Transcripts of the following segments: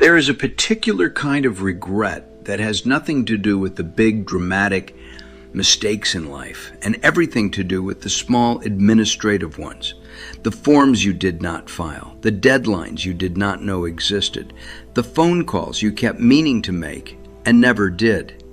There is a particular kind of regret that has nothing to do with the big dramatic mistakes in life and everything to do with the small administrative ones, the forms you did not file, the deadlines you did not know existed, the phone calls you kept meaning to make and never did.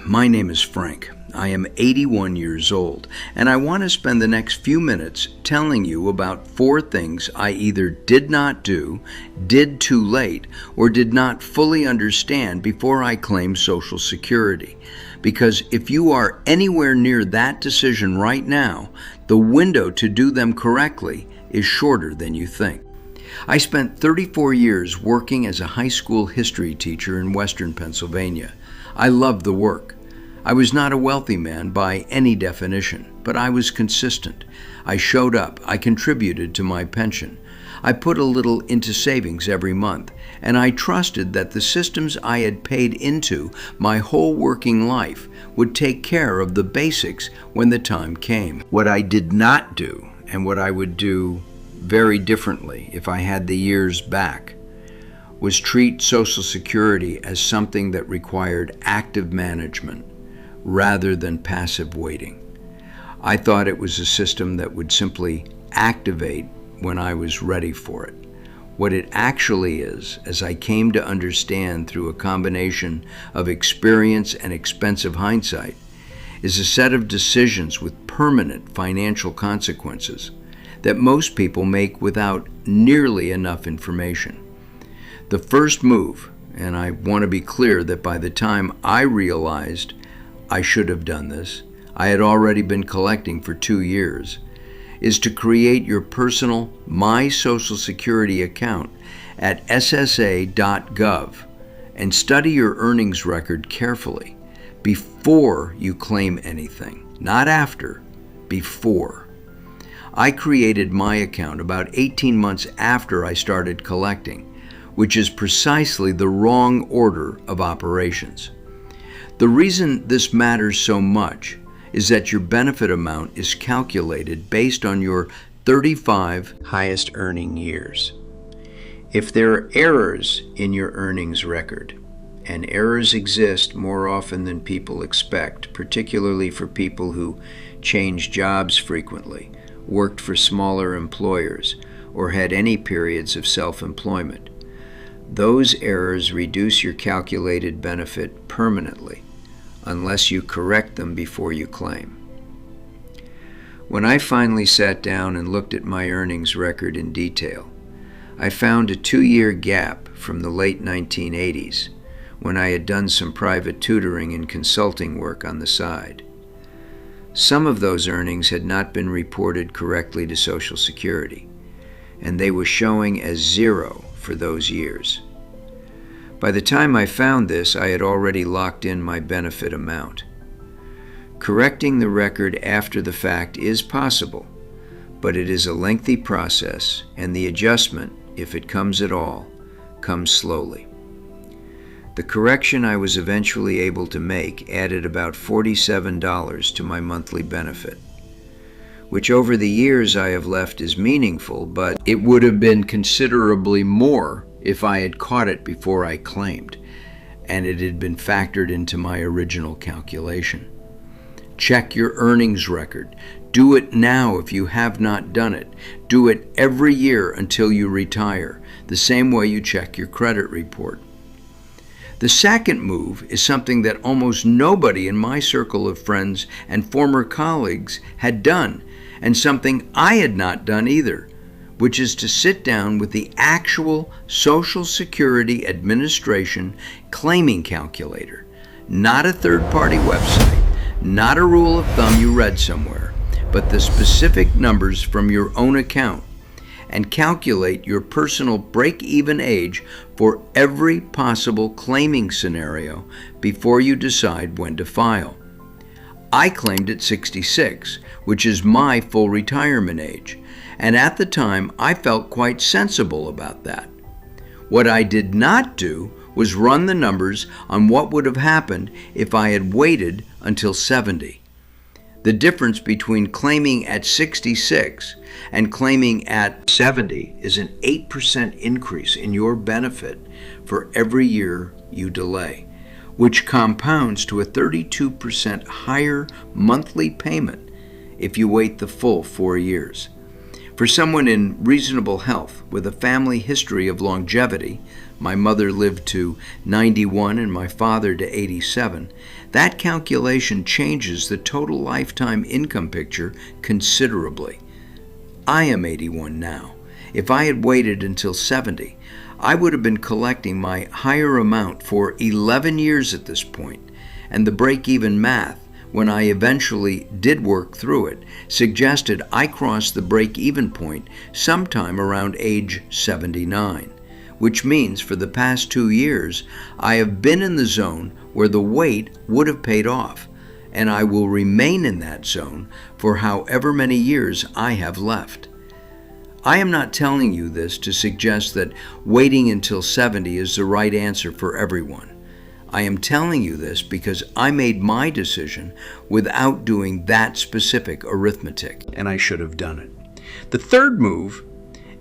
My name is Frank. I am 81 years old, and I want to spend the next few minutes telling you about 4 things I either did not do, did too late, or did not fully understand before I claimed Social Security. Because if you are anywhere near that decision right now, the window to do them correctly is shorter than you think. I spent 34 years working as a high school history teacher in Western Pennsylvania. I loved the work. I was not a wealthy man by any definition, but I was consistent. I showed up. I contributed to my pension. I put a little into savings every month, and I trusted that the systems I had paid into my whole working life would take care of the basics when the time came. What I did not do, and what I would do very differently if I had the years back, was treat Social Security as something that required active management rather than passive waiting. I thought it was a system that would simply activate when I was ready for it. What it actually is, as I came to understand through a combination of experience and expensive hindsight, is a set of decisions with permanent financial consequences that most people make without nearly enough information. The first move, and I want to be clear that by the time I realized I should have done this, I had already been collecting for 2 years, is to create your personal My Social Security account at ssa.gov and study your earnings record carefully before you claim anything, not after, before. I created my account about 18 months after I started collecting, which is precisely the wrong order of operations. The reason this matters so much is that your benefit amount is calculated based on your 35 highest earning years. If there are errors in your earnings record, and errors exist more often than people expect, particularly for people who change jobs frequently, worked for smaller employers, or had any periods of self-employment, those errors reduce your calculated benefit permanently, unless you correct them before you claim. When I finally sat down and looked at my earnings record in detail, I found a 2-year gap from the late 1980s, when I had done some private tutoring and consulting work on the side. Some of those earnings had not been reported correctly to Social Security, and they were showing as 0 for those years. By the time I found this, I had already locked in my benefit amount. Correcting the record after the fact is possible, but it is a lengthy process, and the adjustment, if it comes at all, comes slowly. The correction I was eventually able to make added about $47 to my monthly benefit, which over the years I have left as meaningful, but it would have been considerably more if I had caught it before I claimed, and it had been factored into my original calculation. Check your earnings record. Do it now if you have not done it. Do it every year until you retire, the same way you check your credit report. The second move is something that almost nobody in my circle of friends and former colleagues had done, and something I had not done either, which is to sit down with the actual Social Security Administration claiming calculator, not a third-party website, not a rule of thumb you read somewhere, but the specific numbers from your own account, and calculate your personal break-even age for every possible claiming scenario before you decide when to file. I claimed at 66, which is my full retirement age, and at the time I felt quite sensible about that. What I did not do was run the numbers on what would have happened if I had waited until 70. The difference between claiming at 66 and claiming at 70 is an 8% increase in your benefit for every year you delay, which compounds to a 32% higher monthly payment if you wait the full 4 years. For someone in reasonable health with a family history of longevity, my mother lived to 91 and my father to 87, that calculation changes the total lifetime income picture considerably. I am 81 now. If I had waited until 70, I would have been collecting my higher amount for 11 years at this point, and the break-even math, when I eventually did work through it, suggested I crossed the break-even point sometime around age 79, which means for the past 2 years I have been in the zone where the wait would have paid off, and I will remain in that zone for however many years I have left. I am not telling you this to suggest that waiting until 70 is the right answer for everyone. I am telling you this because I made my decision without doing that specific arithmetic, and I should have done it. The third move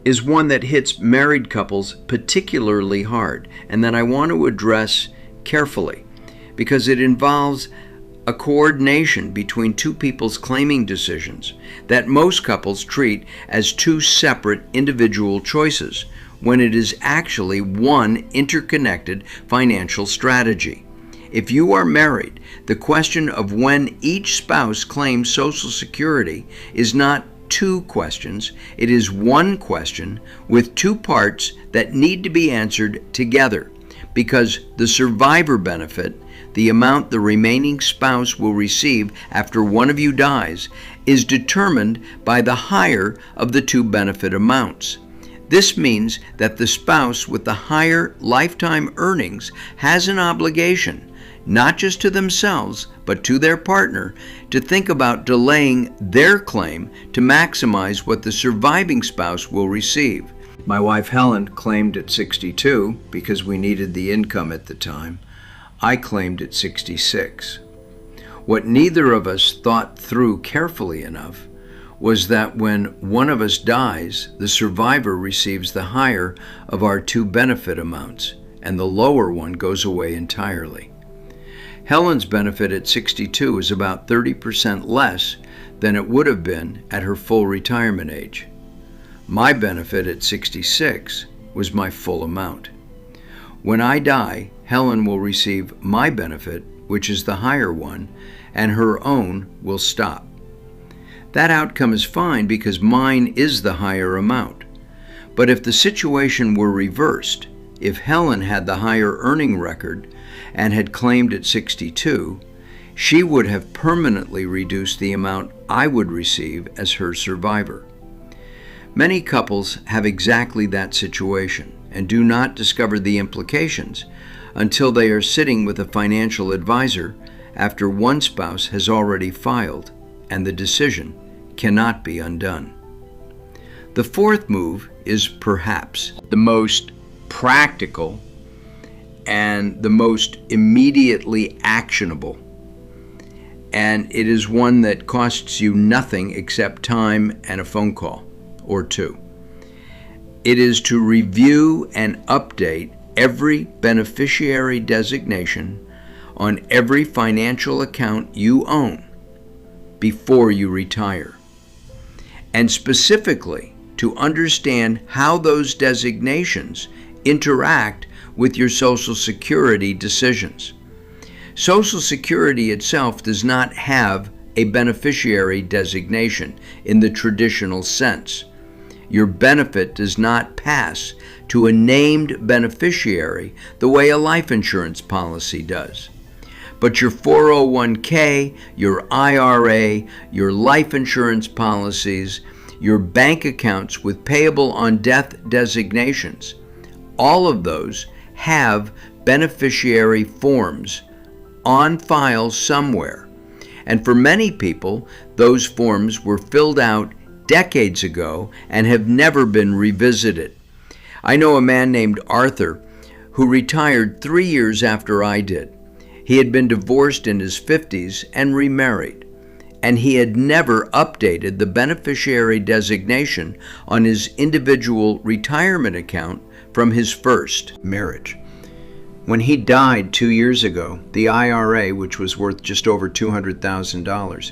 is one that hits married couples particularly hard, and that I want to address carefully because it involves a coordination between two people's claiming decisions that most couples treat as two separate individual choices, when it is actually one interconnected financial strategy. If you are married, the question of when each spouse claims Social Security is not two questions, it is one question with two parts that need to be answered together, because the survivor benefit, the amount the remaining spouse will receive after one of you dies, is determined by the higher of the two benefit amounts. This means that the spouse with the higher lifetime earnings has an obligation, not just to themselves, but to their partner, to think about delaying their claim to maximize what the surviving spouse will receive. My wife Helen claimed at 62 because we needed the income at the time. I claimed at 66. What neither of us thought through carefully enough was that when one of us dies, the survivor receives the higher of our two benefit amounts, and the lower one goes away entirely. Helen's benefit at 62 is about 30% less than it would have been at her full retirement age. My benefit at 66 was my full amount. When I die, Helen will receive my benefit, which is the higher one, and her own will stop. That outcome is fine because mine is the higher amount. But if the situation were reversed, if Helen had the higher earning record and had claimed at 62, she would have permanently reduced the amount I would receive as her survivor. Many couples have exactly that situation and do not discover the implications until they are sitting with a financial advisor after one spouse has already filed, and the decision cannot be undone. The fourth move is perhaps the most practical and the most immediately actionable, and it is one that costs you nothing except time and a phone call or two. It is to review and update every beneficiary designation on every financial account you own before you retire, and specifically to understand how those designations interact with your Social Security decisions. Social Security itself does not have a beneficiary designation in the traditional sense. Your benefit does not pass to a named beneficiary the way a life insurance policy does. But your 401k, your IRA, your life insurance policies, your bank accounts with payable on death designations, all of those have beneficiary forms on file somewhere. And for many people, those forms were filled out decades ago and have never been revisited. I know a man named Arthur who retired 3 years after I did. He had been divorced in his 50s and remarried. and he had never updated the beneficiary designation on his individual retirement account from his first marriage. When he died 2 years ago, the IRA, which was worth just over $200,000,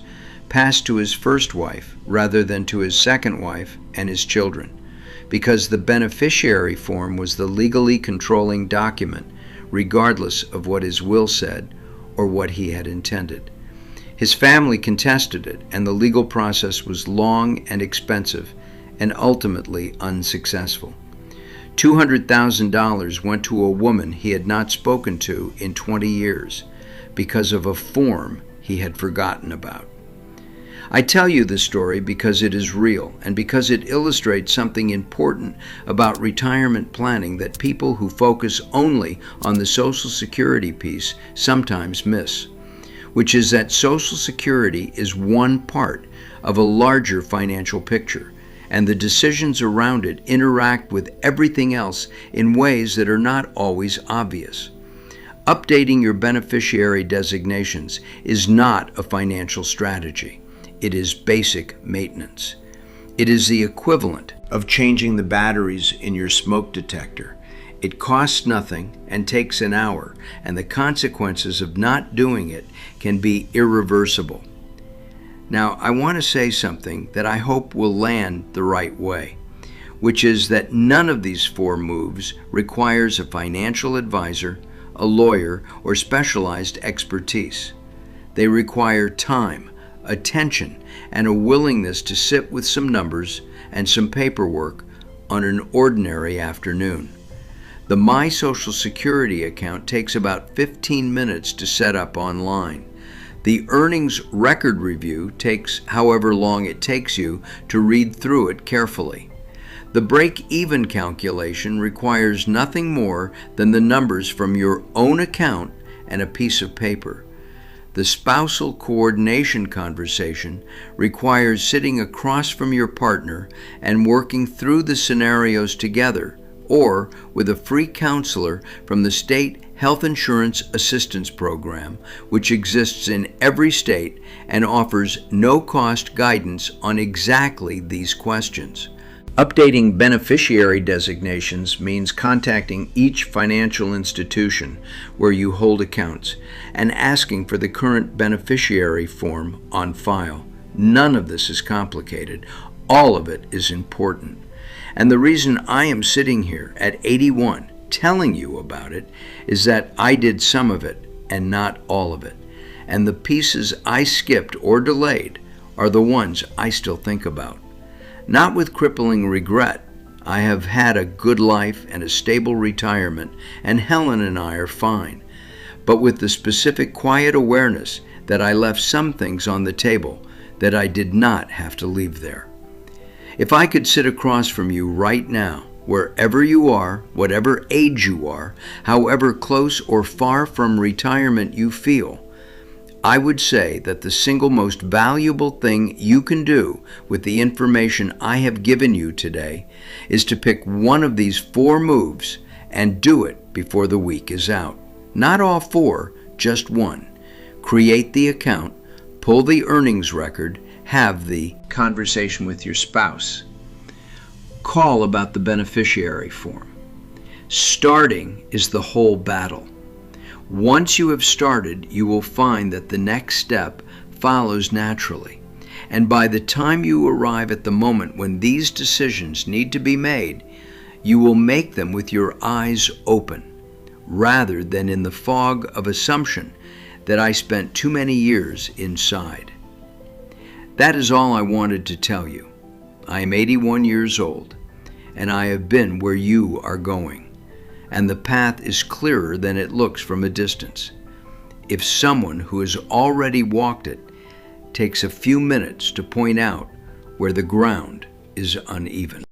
passed to his first wife rather than to his second wife and his children, because the beneficiary form was the legally controlling document, regardless of what his will said or what he had intended. His family contested it, and the legal process was long and expensive and ultimately unsuccessful. $200,000 went to a woman he had not spoken to in 20 years because of a form he had forgotten about. I tell you this story because it is real and because it illustrates something important about retirement planning that people who focus only on the Social Security piece sometimes miss, which is that Social Security is one part of a larger financial picture, and the decisions around it interact with everything else in ways that are not always obvious. Updating your beneficiary designations is not a financial strategy. It is basic maintenance. It is the equivalent of changing the batteries in your smoke detector. It costs nothing and takes an hour, and the consequences of not doing it can be irreversible. Now, I want to say something that I hope will land the right way, which is that none of these 4 moves requires a financial advisor, a lawyer, or specialized expertise. They require time, attention, and a willingness to sit with some numbers and some paperwork on an ordinary afternoon. The My Social Security account takes about 15 minutes to set up online. The earnings record review takes however long it takes you to read through it carefully. The break-even calculation requires nothing more than the numbers from your own account and a piece of paper. The spousal coordination conversation requires sitting across from your partner and working through the scenarios together, or with a free counselor from the State Health Insurance Assistance Program, which exists in every state and offers no-cost guidance on exactly these questions. Updating beneficiary designations means contacting each financial institution where you hold accounts and asking for the current beneficiary form on file. None of this is complicated. All of it is important. And the reason I am sitting here at 81 telling you about it is that I did some of it and not all of it. And the pieces I skipped or delayed are the ones I still think about. Not with crippling regret. I have had a good life and a stable retirement, and Helen and I are fine, but with the specific quiet awareness that I left some things on the table that I did not have to leave there. If I could sit across from you right now, wherever you are, whatever age you are, however close or far from retirement you feel, I would say that the single most valuable thing you can do with the information I have given you today is to pick one of these 4 moves and do it before the week is out. Not all 4, just one. Create the account, pull the earnings record, have the conversation with your spouse. Call about the beneficiary form. Starting is the whole battle. Once you have started, you will find that the next step follows naturally. And by the time you arrive at the moment when these decisions need to be made, you will make them with your eyes open, rather than in the fog of assumption that I spent too many years inside. That is all I wanted to tell you. I am 81 years old, and I have been where you are going. And the path is clearer than it looks from a distance. If someone who has already walked it takes a few minutes to point out where the ground is uneven.